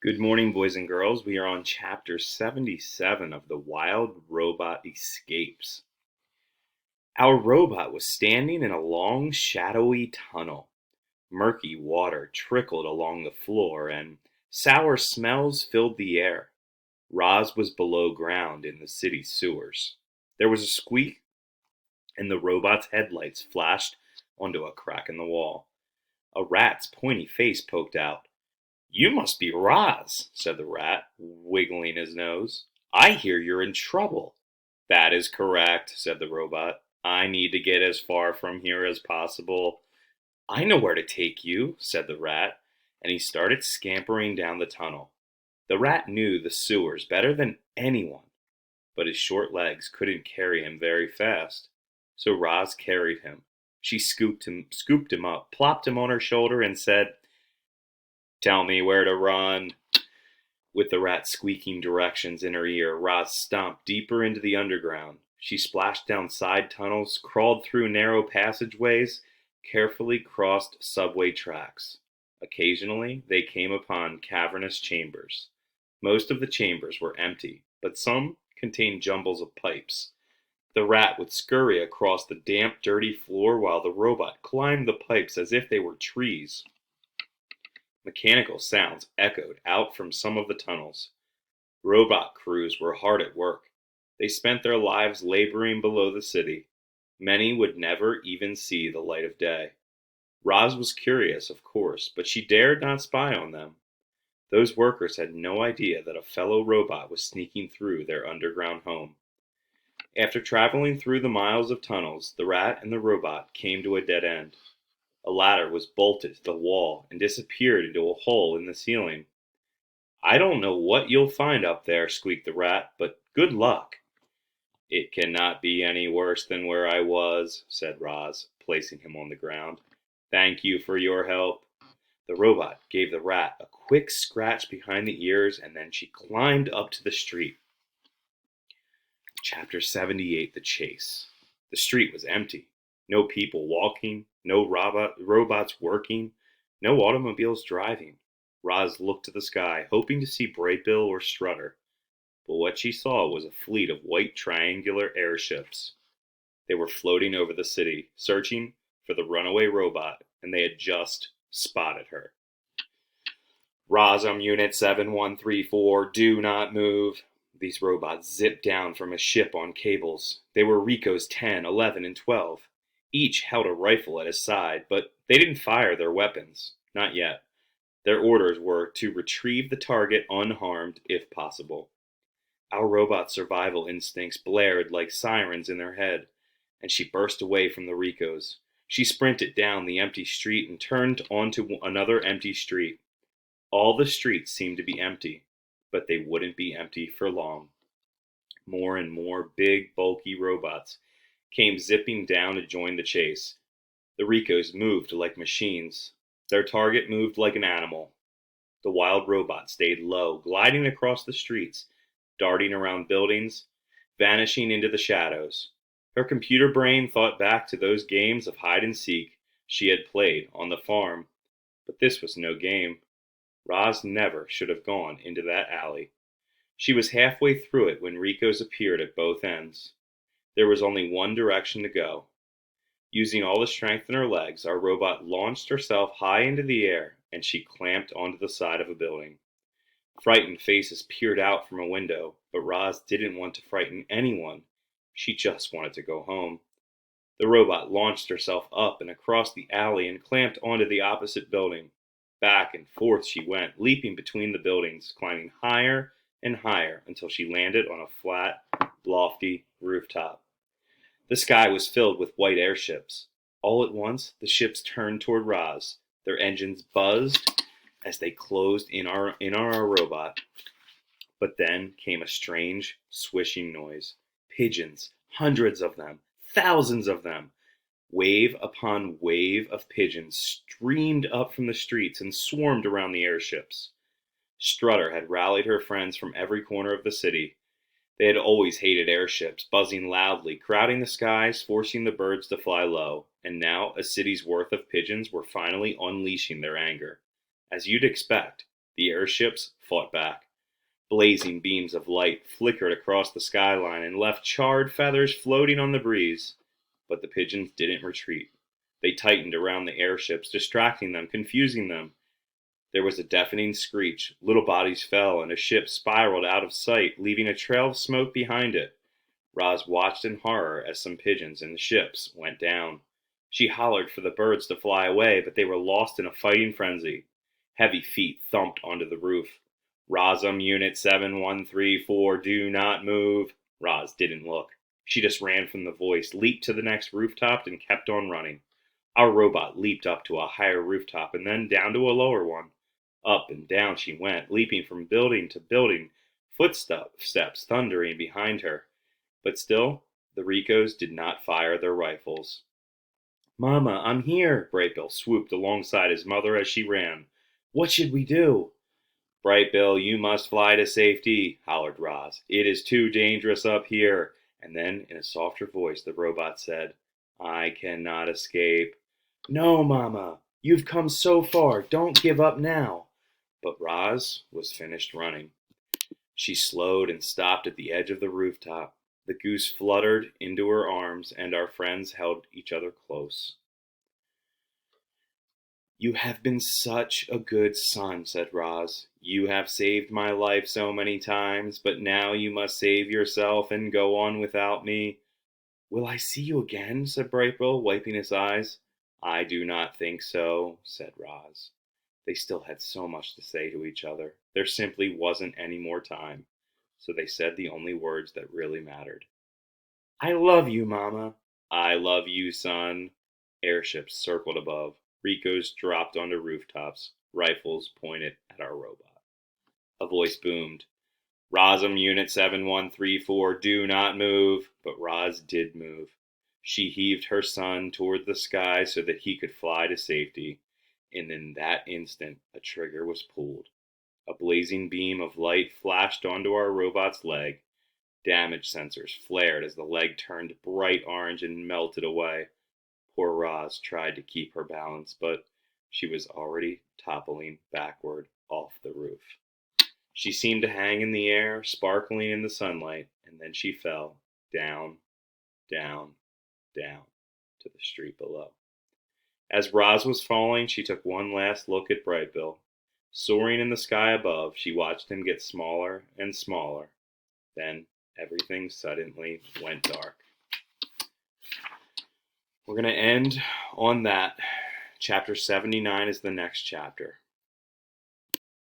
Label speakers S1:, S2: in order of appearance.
S1: Good morning, boys and girls. We are on chapter 77 of The Wild Robot Escapes. Our robot was standing in a long, shadowy tunnel. Murky water trickled along the floor, and sour smells filled the air. Roz was below ground in the city sewers. There was a squeak, and the robot's headlights flashed onto a crack in the wall. A rat's pointy face poked out. "You must be Roz," said the rat, wiggling his nose. "I hear you're in trouble." "That is correct," said the robot. "I need to get as far from here as possible." "I know where to take you," said the rat, and he started scampering down the tunnel. The rat knew the sewers better than anyone, but his short legs couldn't carry him very fast. So Roz carried him. She scooped him up, plopped him on her shoulder, and said, "Tell me where to run." With the rat squeaking directions in her ear, Roz stomped deeper into the underground. She splashed down side tunnels, crawled through narrow passageways, carefully crossed subway tracks. Occasionally, they came upon cavernous chambers. Most of the chambers were empty, but some contained jumbles of pipes. The rat would scurry across the damp, dirty floor while the robot climbed the pipes as if they were trees. Mechanical sounds echoed out from some of the tunnels. Robot crews were hard at work. They spent their lives laboring below the city. Many would never even see the light of day. Roz was curious, of course, but she dared not spy on them. Those workers had no idea that a fellow robot was sneaking through their underground home. After traveling through the miles of tunnels, the rat and the robot came to a dead end. A ladder was bolted to the wall and disappeared into a hole in the ceiling. "I don't know what you'll find up there," squeaked the rat, "but good luck." "It cannot be any worse than where I was," said Roz, placing him on the ground. "Thank you for your help." The robot gave the rat a quick scratch behind the ears, and then she climbed up to the street. Chapter 78: The Chase. The street was empty. No people walking, no robots working, no automobiles driving. Roz looked to the sky, hoping to see Brightbill or Strutter. But what she saw was a fleet of white triangular airships. They were floating over the city, searching for the runaway robot, and they had just spotted her. "Rosum Unit 7134, do not move." These robots zipped down from a ship on cables. They were Rico's 10, 11, and 12. Each held a rifle at his side, but they didn't fire their weapons. Not yet. Their orders were to retrieve the target unharmed if possible. Our robot's survival instincts blared like sirens in her head, and she burst away from the Ricos. She sprinted down the empty street and turned onto another empty street. All the streets seemed to be empty, but they wouldn't be empty for long. More and more big, bulky robots came zipping down to join the chase. The Ricos moved like machines. Their target moved like an animal. The wild robot stayed low, gliding across the streets, darting around buildings, vanishing into the shadows. Her computer brain thought back to those games of hide and seek she had played on the farm. But this was no game. Roz never should have gone into that alley. She was halfway through it when Ricos appeared at both ends. There was only one direction to go. Using all the strength in her legs, our robot launched herself high into the air, and she clamped onto the side of a building. Frightened faces peered out from a window, but Roz didn't want to frighten anyone. She just wanted to go home. The robot launched herself up and across the alley and clamped onto the opposite building. Back and forth she went, leaping between the buildings, climbing higher and higher until she landed on a flat, lofty rooftop. The sky was filled with white airships. All at once, the ships turned toward Roz. Their engines buzzed as they closed in on our robot. But then came a strange, swishing noise. Pigeons, hundreds of them, thousands of them. Wave upon wave of pigeons streamed up from the streets and swarmed around the airships. Strutter had rallied her friends from every corner of the city. They had always hated airships, buzzing loudly, crowding the skies, forcing the birds to fly low. And now a city's worth of pigeons were finally unleashing their anger. As you'd expect, The airships fought back. Blazing beams of light flickered across the skyline and left charred feathers floating on the breeze. But the pigeons didn't retreat. They tightened around the airships, distracting them, confusing them. There was a deafening screech. Little bodies fell, and a ship spiraled out of sight, leaving a trail of smoke behind it. Roz watched in horror as some pigeons in the ships went down. She hollered for the birds to fly away, but they were lost in a fighting frenzy. Heavy feet thumped onto the roof. Rosum Unit 7134, do not move. Roz didn't look. She just ran from the voice, leaped to the next rooftop, and kept on running. Our robot leaped up to a higher rooftop and then down to a lower one. Up and down she went, leaping from building to building, footsteps thundering behind her. But still, the Ricos did not fire their rifles. Mama, I'm here! Brightbill swooped alongside his mother as she ran. What should we do? Brightbill, you must fly to safety, hollered Roz. It is too dangerous up here. And then, in a softer voice, the robot said, I cannot escape. No, Mama, you've come so far. Don't give up now. But Roz was finished running. She slowed and stopped at the edge of the rooftop. The goose fluttered into her arms, and our friends held each other close. You have been such a good son, said Roz. You have saved my life so many times, but now you must save yourself and go on without me. Will I see you again? Said Brightbill, wiping his eyes. I do not think so, said Roz. They still had so much to say to each other. There simply wasn't any more time. So they said the only words that really mattered. I love you, Mama. I love you, son. Airships circled above. Ricos dropped onto rooftops. Rifles pointed at our robot. A voice boomed. Rosum Unit 7134, do not move. But Roz did move. She heaved her son toward the sky so that he could fly to safety. And in that instant, a trigger was pulled. A blazing beam of light flashed onto our robot's leg. Damage sensors flared as the leg turned bright orange and melted away. Poor Roz tried to keep her balance, but she was already toppling backward off the roof. She seemed to hang in the air, sparkling in the sunlight, and then she fell down, down, down to the street below. As Roz was falling, she took one last look at Brightbill. Soaring in the sky above, she watched him get smaller and smaller. Then everything suddenly went dark. We're going to end on that. Chapter 79 is the next chapter.